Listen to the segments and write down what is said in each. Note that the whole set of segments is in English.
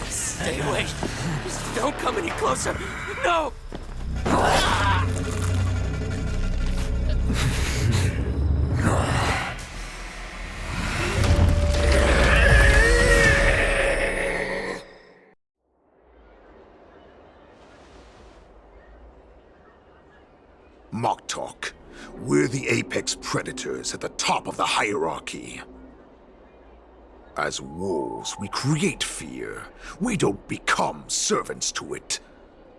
Stay away. Just don't come any closer. No! Mock talk. We're the apex predators at the top of the hierarchy. As wolves, we create fear. We don't become servants to it.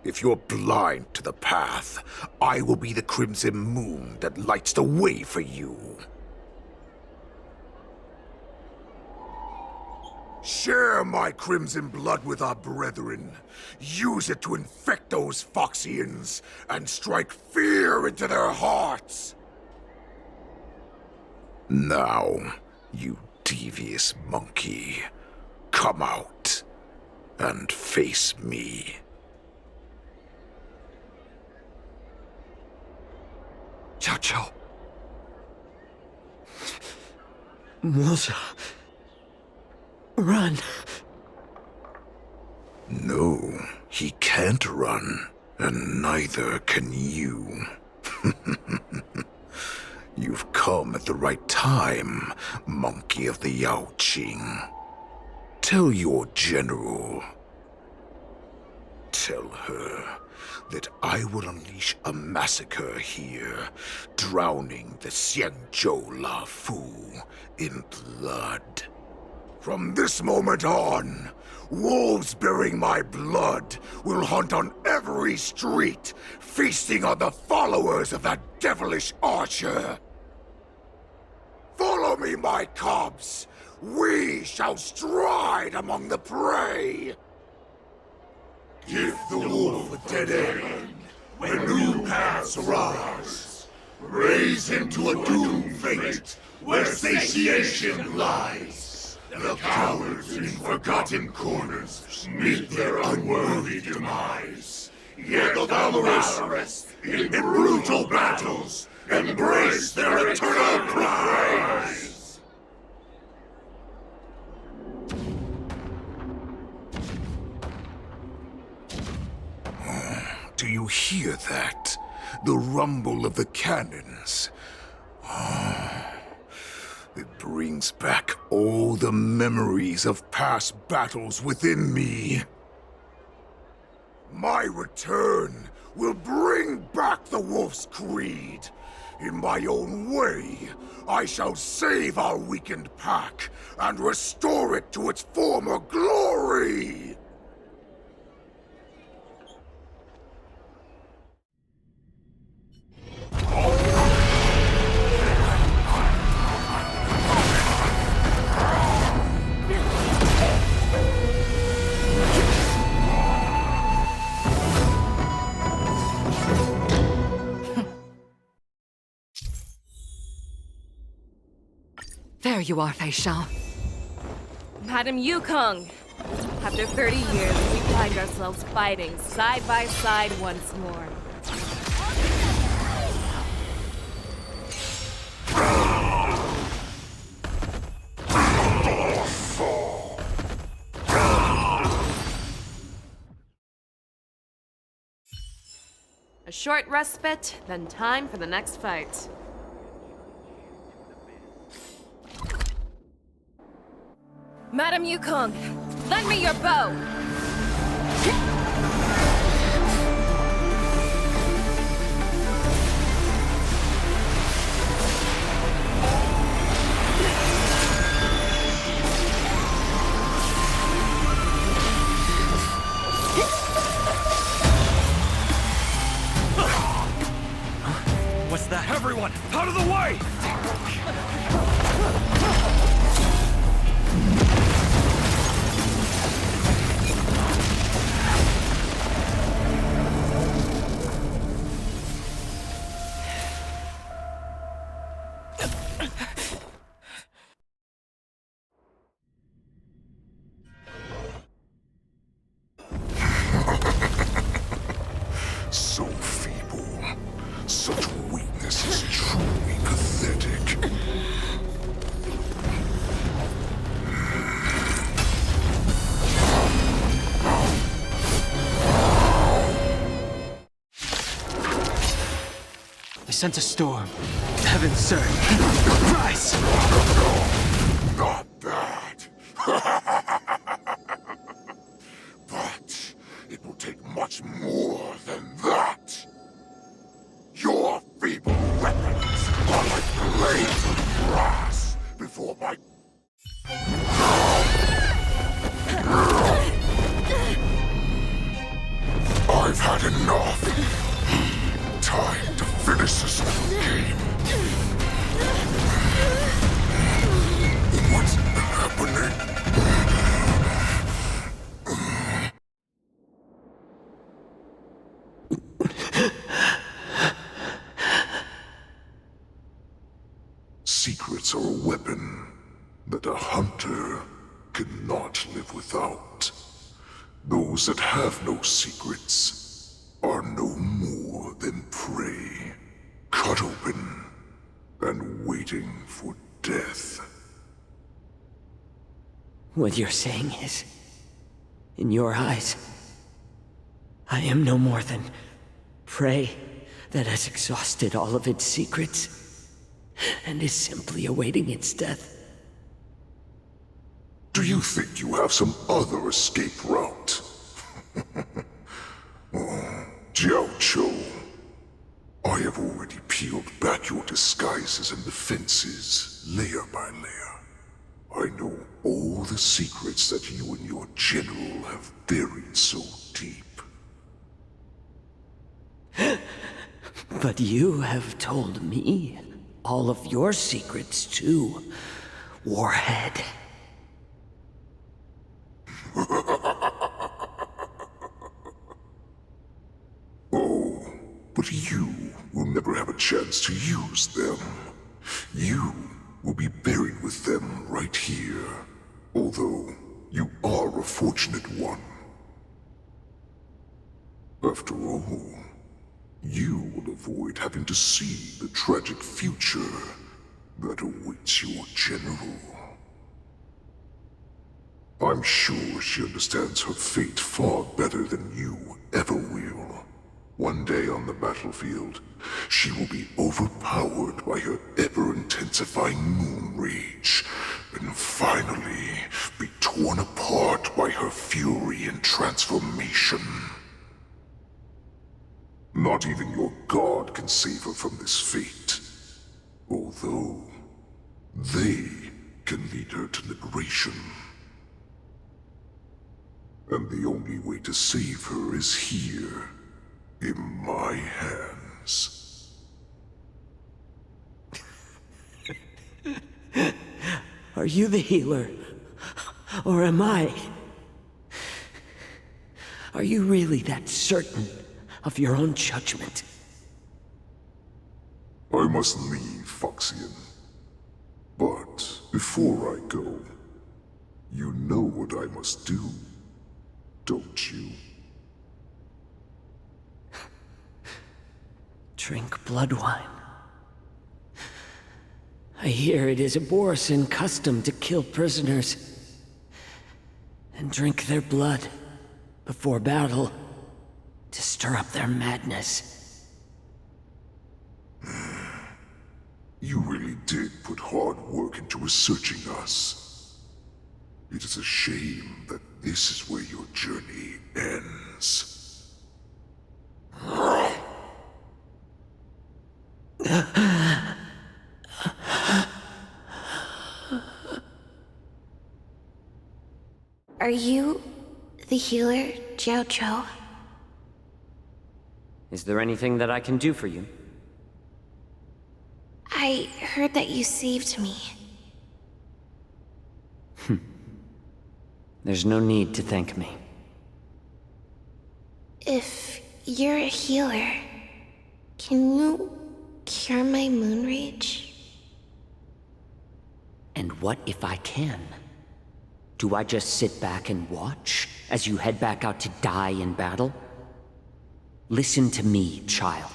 If you're blind to the path, I will be the crimson moon that lights the way for you. Share my crimson blood with our brethren. Use it to infect those Foxians and strike fear into their hearts. Now, you devious monkey, come out and face me. Jiaoqiu. Moza. Run. No, he can't run, and neither can you. You've come at the right time, monkey of the Yaoqing. Tell your general. Tell her that I will unleash a massacre here, drowning the Xianzhou La Fu in blood. From this moment on, wolves bearing my blood will hunt on every street, feasting on the followers of that devilish archer. Follow me, my cubs. We shall stride among the prey. Give the wolf a dead end when new paths arise. Raise him to a doomed fate where satiation lies. The cowards in forgotten corners meet their unworthy demise. Yet the valorous, in brutal battles, embrace their eternal prize. Do you hear that? The rumble of the cannons. It brings back all the memories of past battles within me. My return will bring back the Wolf's Creed. In my own way, I shall save our weakened pack and restore it to its former glory! There you are, Feixiao. Madam Yukong! After 30 years, we find ourselves fighting side by side once more. A short respite, then time for the next fight. Madam Yukong, lend me your bow! What's that? Everyone, out of the way! sense a storm. Heaven surge. Rise! Not that. But it will take much more than that. Your feeble weapons are like blades of grass before my... I've had enough. Time to finish this game. What's happening? Secrets are a weapon that a hunter cannot live without. Those that have no secrets are no more than prey, cut open and waiting for death. What you're saying is, in your eyes, I am no more than prey that has exhausted all of its secrets and is simply awaiting its death. Do you think you have some other escape route? Jiaoqiu, I have already peeled back your disguises and defenses, layer by layer. I know all the secrets that you and your general have buried so deep. But you have told me all of your secrets too, Warhead. Oh, but you will never have a chance to use them. You will be buried with them right here, although you are a fortunate one. After all, you will avoid having to see the tragic future that awaits your general. I'm sure she understands her fate far better than you ever will. One day on the battlefield, she will be overpowered by her ever-intensifying moon rage, and finally be torn apart by her fury and transformation. Not even your god can save her from this fate, although they can lead her to liberation. And the only way to save her is here, in my hands. Are you the healer? Or am I? Are you really that certain of your own judgment? I must leave, Foxian. But before I go, you know what I must do, don't you? Drink blood wine. I hear it is a Borisan custom to kill prisoners and drink their blood before battle to stir up their madness. You really did put hard work into researching us. It is a shame that this is where your journey ends. Are you the healer, Jiaoqiu? Is there anything that I can do for you? I heard that you saved me. There's no need to thank me. If you're a healer, can you cure my moon rage? And what if I can? Do I just sit back and watch as you head back out to die in battle? Listen to me, child.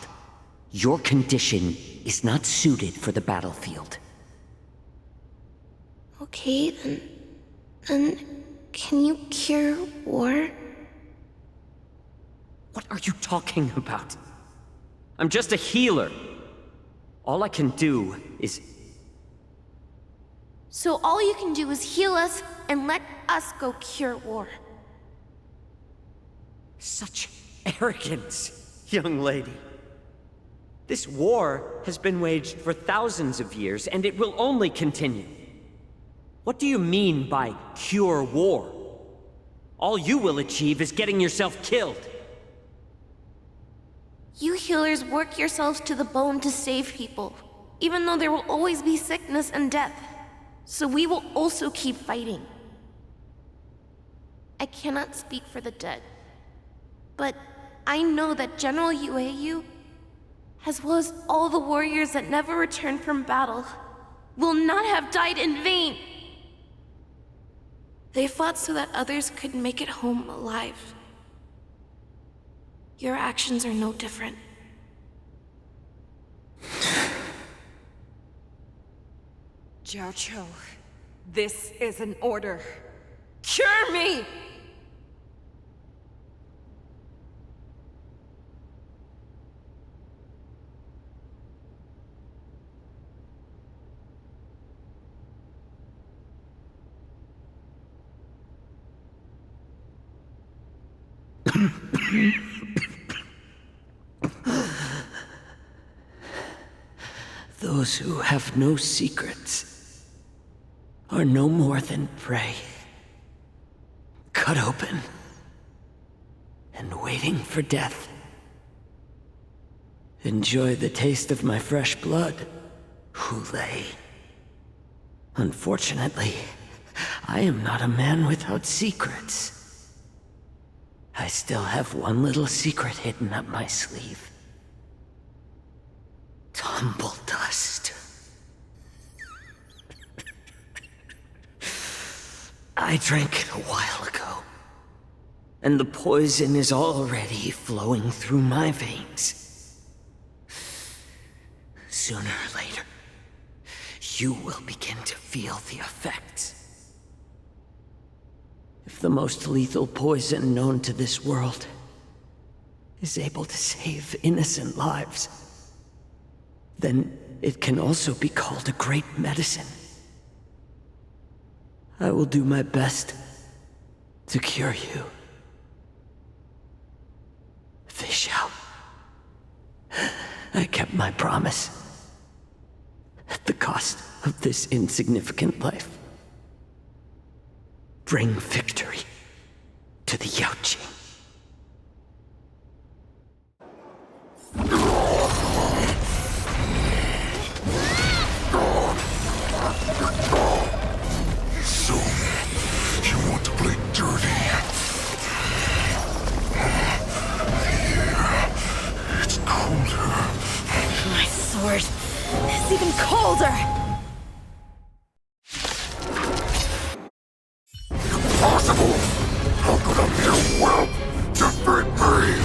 Your condition is not suited for the battlefield. Okay, then can you cure war? What are you talking about? I'm just a healer. All I can do is... So all you can do is heal us and let us go cure war. Such arrogance, young lady. This war has been waged for thousands of years, and it will only continue. What do you mean by cure war? All you will achieve is getting yourself killed. You healers work yourselves to the bone to save people, even though there will always be sickness and death. So we will also keep fighting. I cannot speak for the dead, but I know that General Jiaoqiu, as well as all the warriors that never returned from battle, will not have died in vain. They fought so that others could make it home alive. Your actions are no different. Jiaoqiu, this is an order. Cure me! Those who have no secrets are no more than prey. Cut open and waiting for death. Enjoy the taste of my fresh blood, Hoolay. Unfortunately, I am not a man without secrets. I still have one little secret hidden up my sleeve. Tumble dust. I drank it a while ago, and the poison is already flowing through my veins. Sooner or later, you will begin to feel the effects. If the most lethal poison known to this world is able to save innocent lives, then it can also be called a great medicine. I will do my best to cure you. Feixiao. I kept my promise. At the cost of this insignificant life. Bring victory to the Jiaoqiu. So, you want to play dirty? Here, it's colder. My sword is even colder! Impossible! How could a mere whelp defeat me?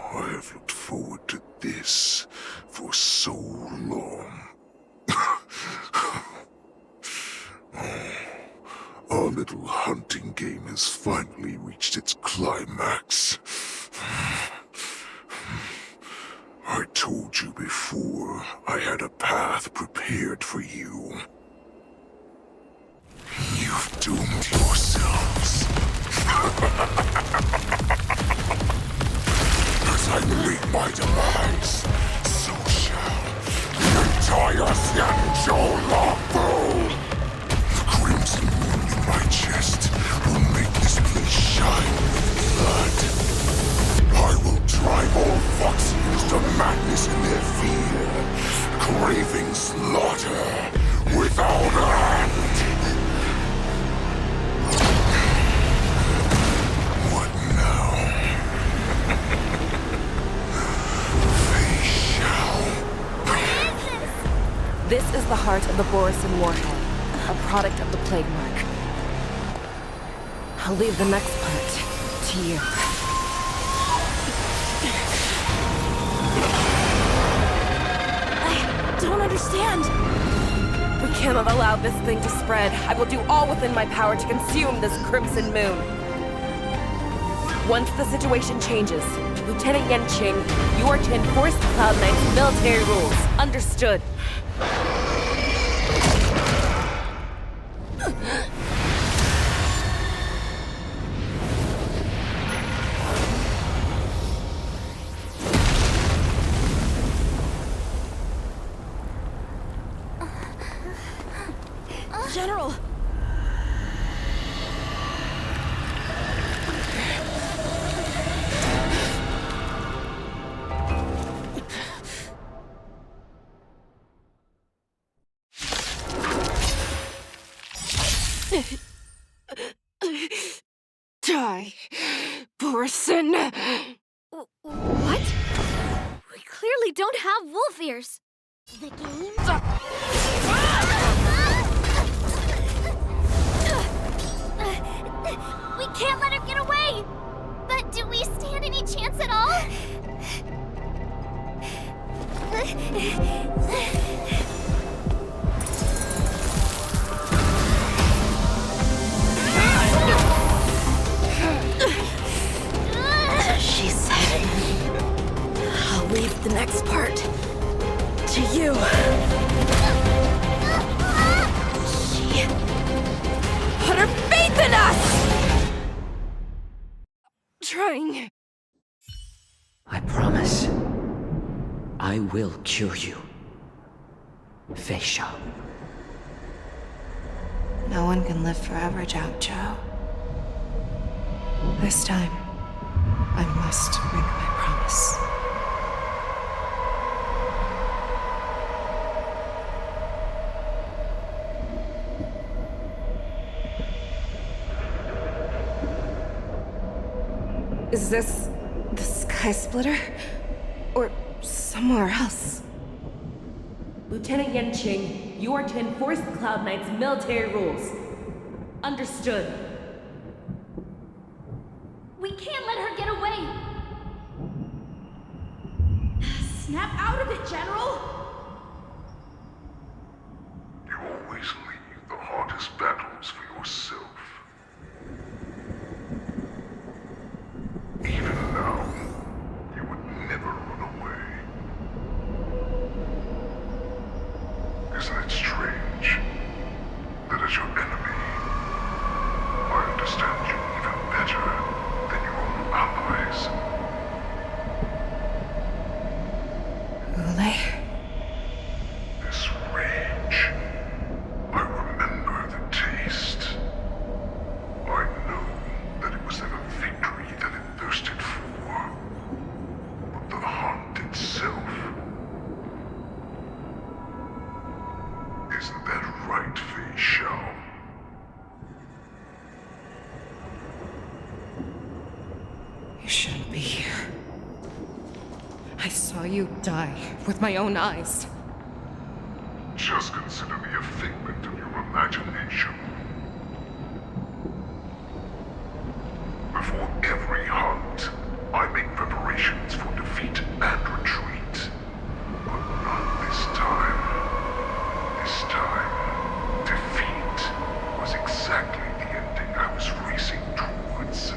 I have looked forward to this for so long. Our little hunting game has finally reached its climax. I told you before, I had a path prepared for you. You've doomed yourselves. As I meet my demise, so shall the entire Xianzhou Longbow. The crimson wound in my chest will make this place shine with blood. I will drive all Foxians to madness in the heart of the Borisin warhead, a product of the plague mark. I'll leave the next part to you. I don't understand. We cannot allow this thing to spread. I will do all within my power to consume this crimson moon. Once the situation changes, Lieutenant Yanqing, you are to enforce the Cloud Knight's military rules. Understood. General! Die, Borisin! What? We clearly don't have wolf ears. The game? We can't let her get away! But do we stand any chance at all? She said, I'll leave the next part to you. She put her faith in us! Trying. I promise. I will cure you. Feixiao. No one can live forever, Jiaoqiu. This time, I must break my promise. Is this the Sky Splitter? Or somewhere else? Lieutenant Yanqing, you are to enforce the Cloud Knight's military rules. Understood. We can't let her get away! Snap out of it, General! You always leave the hardest battles for yourself. Even now, you would never run away. Isn't it strange that as your enemy, I understand you even better than your own allies? Hoolay? This rage, I remember the taste. I know that it was never victory that it thirsted for, but the hunt itself. Isn't that right, Feixiao? You shouldn't be here. I saw you die with my own eyes. Just consider me a figment of your imagination. Before every hunt, I make preparations for defeat and retreat. But not this time. This time, defeat was exactly the ending I was racing towards.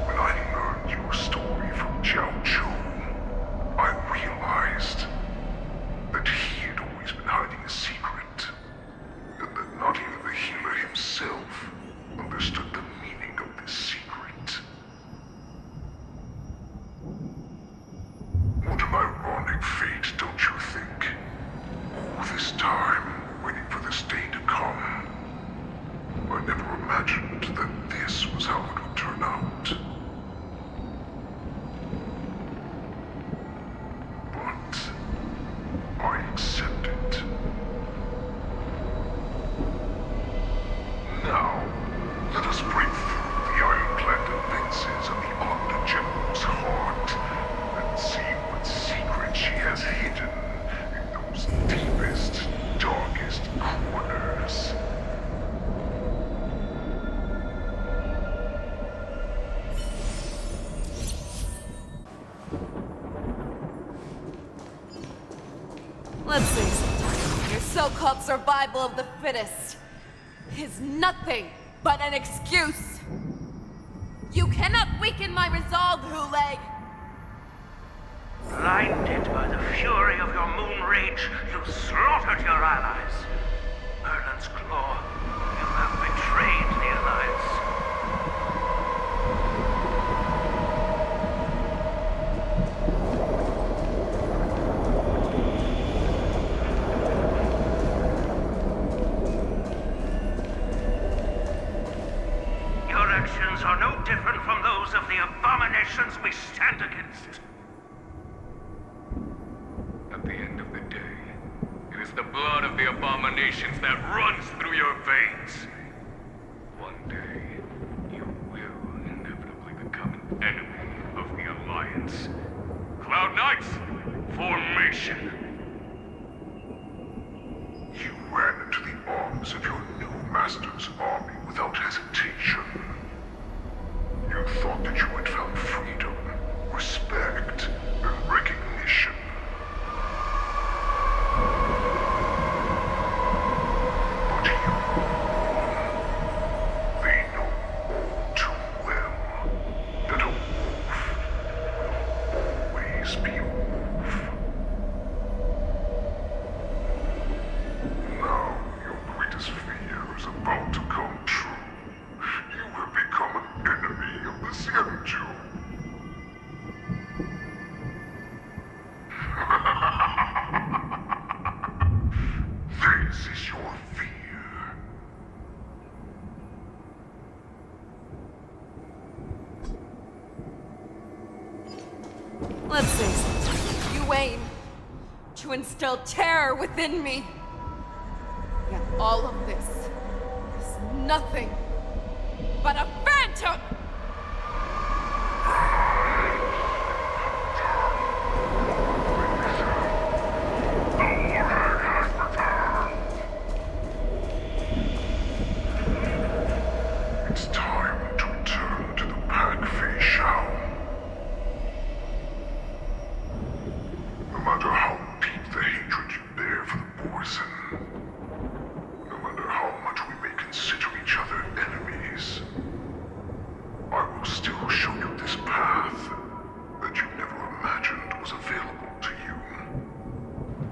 When I learned your story from Jiaoqiu, I realized that he had always been hiding a secret, and that not even the healer himself understood the meaning of this secret. What an ironic fate, don't you think? All this time, waiting for this day to come. I never imagined that this was how it would turn out. But I accept it. Now, Let's face it, your so-called survival of the fittest is nothing but an excuse. You cannot weaken my resolve, Hoolay. Blinded by the fury of your moon rage, you slaughtered your allies. Merlin's Claw, you have betrayed the Alliance. Your actions are no different from those of the abominations we stand against. At the end of the day, it is the blood of the abominations that runs through your veins. One day, you will inevitably become an enemy of the Alliance. Cloud Knights, formation! You ran into the arms of your new master's army without hesitation. You thought that you had found freedom, respect, and recognition. But you... they know all too well that a wolf will always be a wolf. Now your greatest fear is about to come true. You have become an enemy of the Xianzhou. This is your fear. Let's face it, you aim to instill terror within me. Yet all of this is nothing but a phantom! The warhead has returned. It's time to return to the Honkai Feixiao. No matter how deep the hatred you bear for the Borson, no matter how much we may consider each other enemies, I will still show you this path that you never imagined was available to you.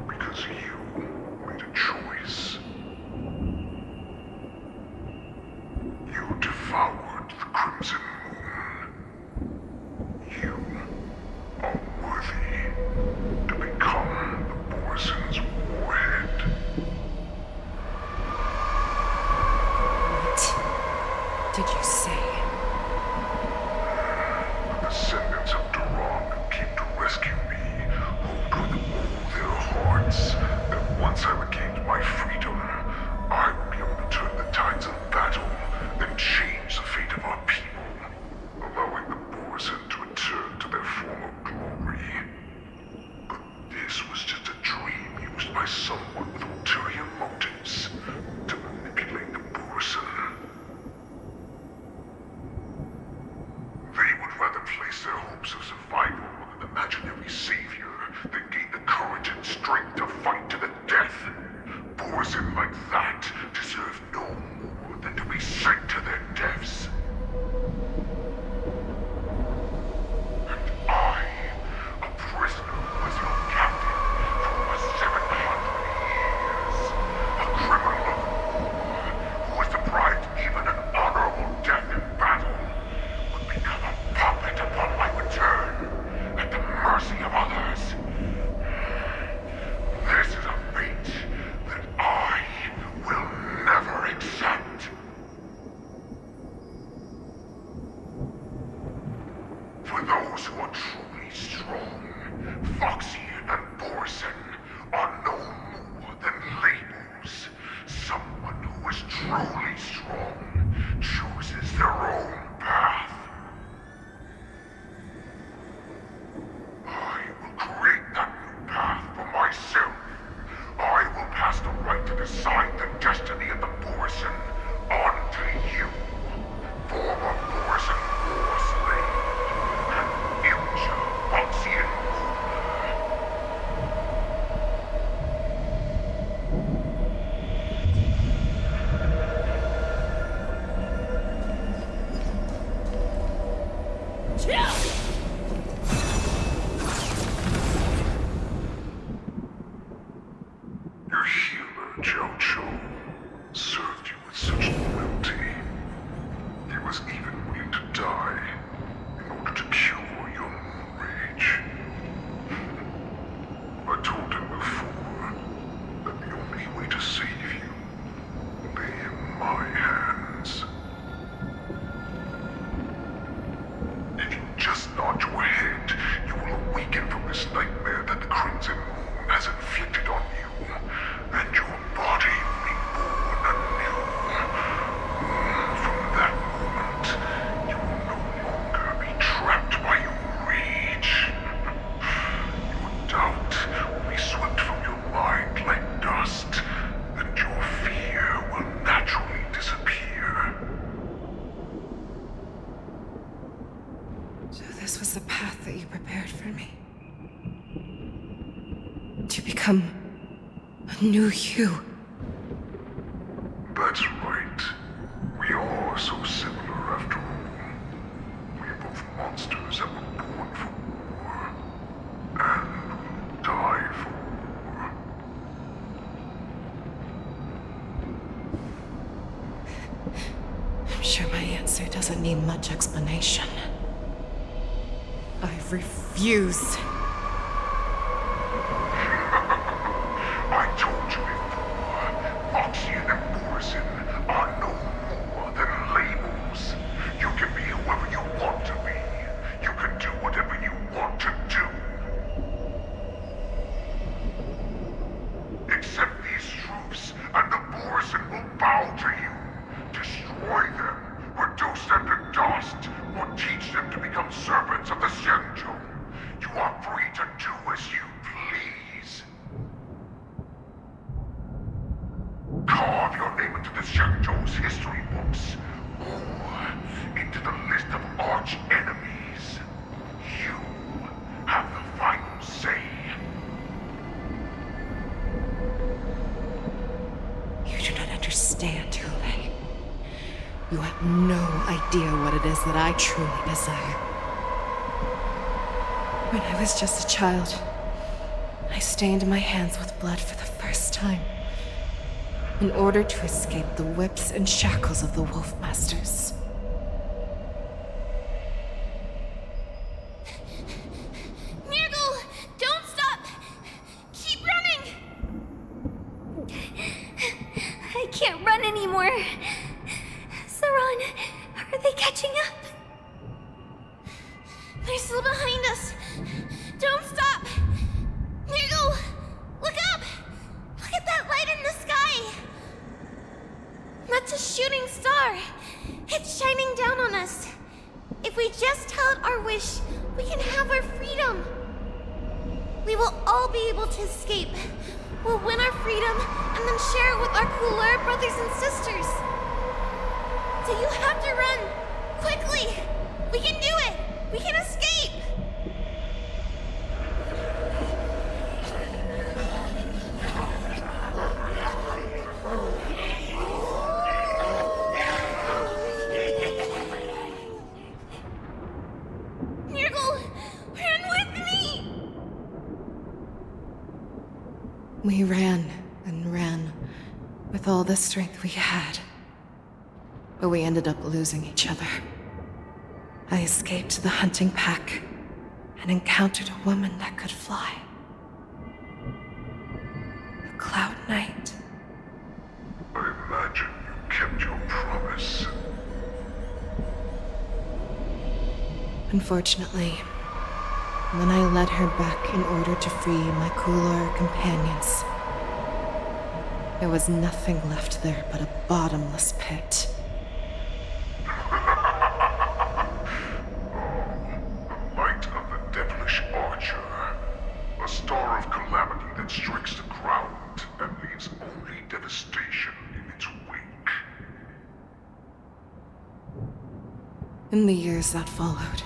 Because you made a choice. You devoured the Crimson Moon. You are worthy to become the Borson's warhead. What did you say? The descendants of Durand who came to rescue me hoped with all their hearts that once I regained my freedom, I would be able to turn the tides of battle and change the fate of our people, allowing the Borson to return to their former glory. But this was just a dream used by someone with ulterior motives to manipulate the Borson. They would rather place their hopes of survival on an imaginary savior than gain the courage and strength to fight to the death. Borson like that deserve no more than to be sent to their deaths. And I, a prisoner who was your captain for over 700 years, a criminal of war who was deprived even an honorable death in battle, would become a puppet upon my return, at the mercy of others. This is a fate that I will never accept. For those who are truly strong, Foxy and Borson are no more than labels. Someone who is truly strong chooses their own path. I will create that new path for myself. I will pass the right to decide the destiny of the Borson on to you, former Borson war slave, and future Foxy and Moon. become a new you. That's right. We are so similar after all. We are both monsters that were born for war. And will die for war. I'm sure my answer doesn't need much explanation. I refuse. I told you before, Jiaoqiu and Morrison are no more than labels. You can be whoever you want to be. You can do whatever you want to do. Except these troops and the Morrison will bow to you. Destroy them, reduce them to dust, or teach them to become servants of the Xianzhou. You are free to do as you please. Carve your name into the Xianzhou's history books, or into the list of arch enemies. You have the final say. You do not understand, Hoolay. You have no idea what it is that I truly desire. When I was just a child, I stained my hands with blood for the first time, in order to escape the whips and shackles of the Wolf Masters. Nirgal, don't stop! Keep running! I can't run anymore. Saran, are they catching up? They're still behind us. Don't stop! Nirgal, look up! Look at that light in the sky! That's a shooting star. It's shining down on us. If we just tell it our wish, we can have our freedom. We will all be able to escape. We'll win our freedom and then share it with our cooler brothers and sisters. So you have to run. Quickly! We can do it! We can escape! Nirgal, run with me! We ran and ran with all the strength we had. But we ended up losing each other. I escaped the hunting pack and encountered a woman that could fly. A Cloud Knight. I imagine you kept your promise. Unfortunately, when I led her back in order to free my cooler companions, there was nothing left there but a bottomless pit. Light of the devilish archer. A star of calamity that strikes the ground and leaves only devastation in its wake. In the years that followed,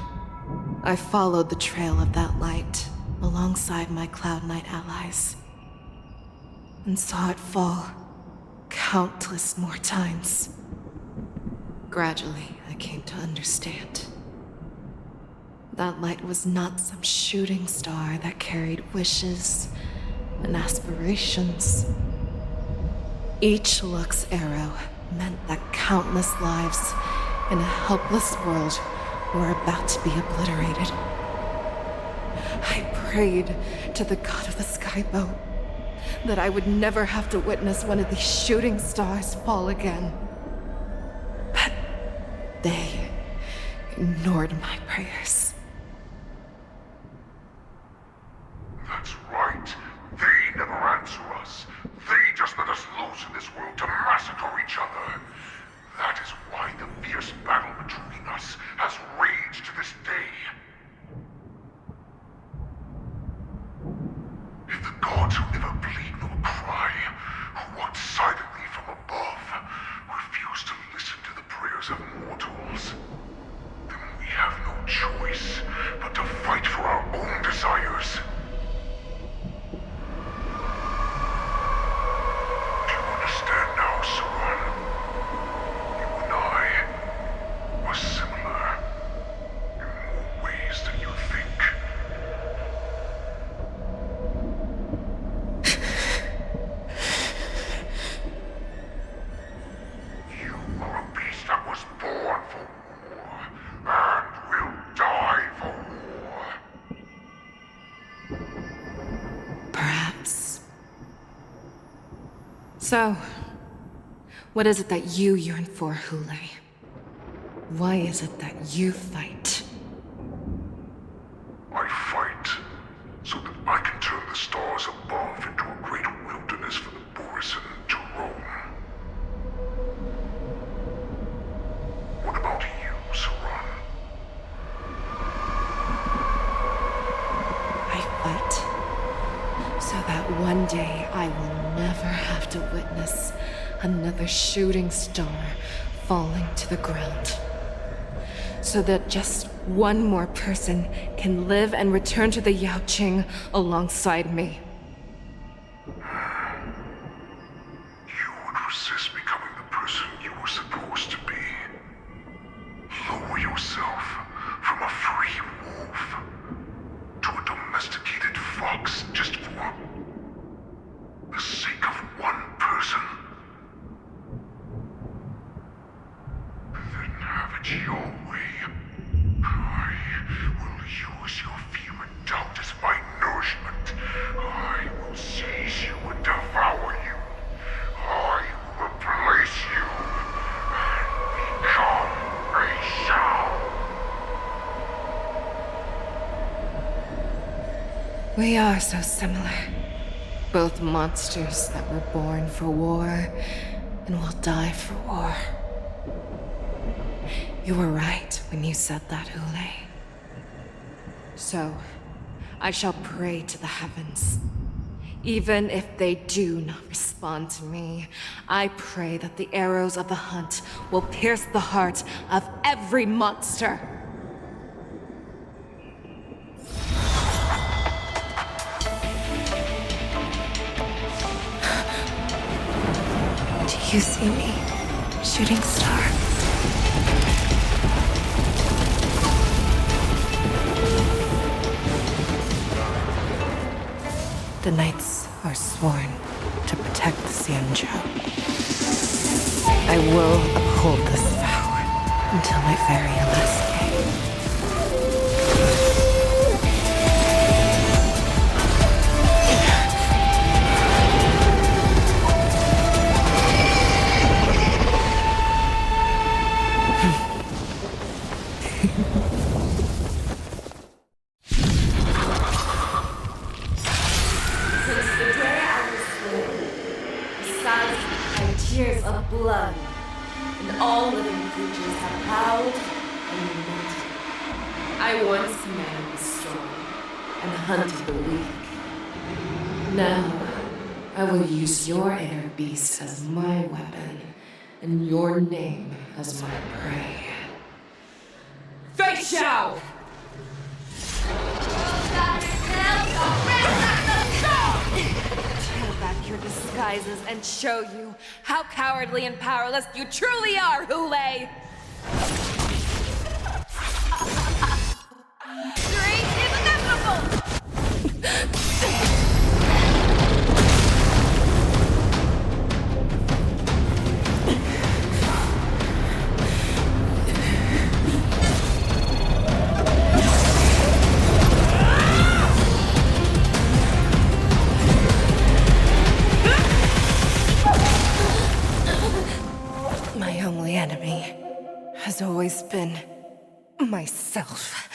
I followed the trail of that light alongside my Cloud Knight allies, and saw it fall countless more times. Gradually, I came to understand. That light was not some shooting star that carried wishes and aspirations. Each Lux arrow meant that countless lives in a helpless world were about to be obliterated. I prayed to the god of the skyboat that I would never have to witness one of these shooting stars fall again. But they ignored my prayers. That's right. They never answer us. They just let us loose in this world to massacre each other. That is why the fierce battle between us has raged to this day. If the gods who never bleed nor cry, who walk silently from above, refuse to listen to the prayers of mortals, then we have no choice but to fight for our own desires. So, what is it that you yearn for, Hoolay? Why is it that you fight? I fight so that I can turn the stars above into a great wilderness for the Borisin to roam. What about you, Saran? I fight so that one day I will never have to witness another shooting star falling to the ground. So that just one more person can live and return to the Yaoqing alongside me. You would resist becoming the person you were supposed to be. Lower yourself from a free wolf to a domesticated fox just for the sake of one person. Then have it your way. I will use your fear and doubt as my nourishment. I will seize you and devour you. I will replace you and become Feixiao. We are so similar. Both monsters that were born for war and will die for war. You were right when you said that, Hoolay. So, I shall pray to the heavens. Even if they do not respond to me, I pray that the arrows of the hunt will pierce the heart of every monster. Do you see me, shooting star? The knights are sworn to protect the Xianzhou. I will uphold this vow until my very last day. Tears of blood, and all living creatures have howled and lamented. I once man the strong and hunted the weak. Now, I will use your inner beast as my weapon, and your name as my prey. Feixiao! Tear back your disguises and show you how cowardly and powerless you truly are, Hoolay! Straight is inevitable! My only enemy has always been myself.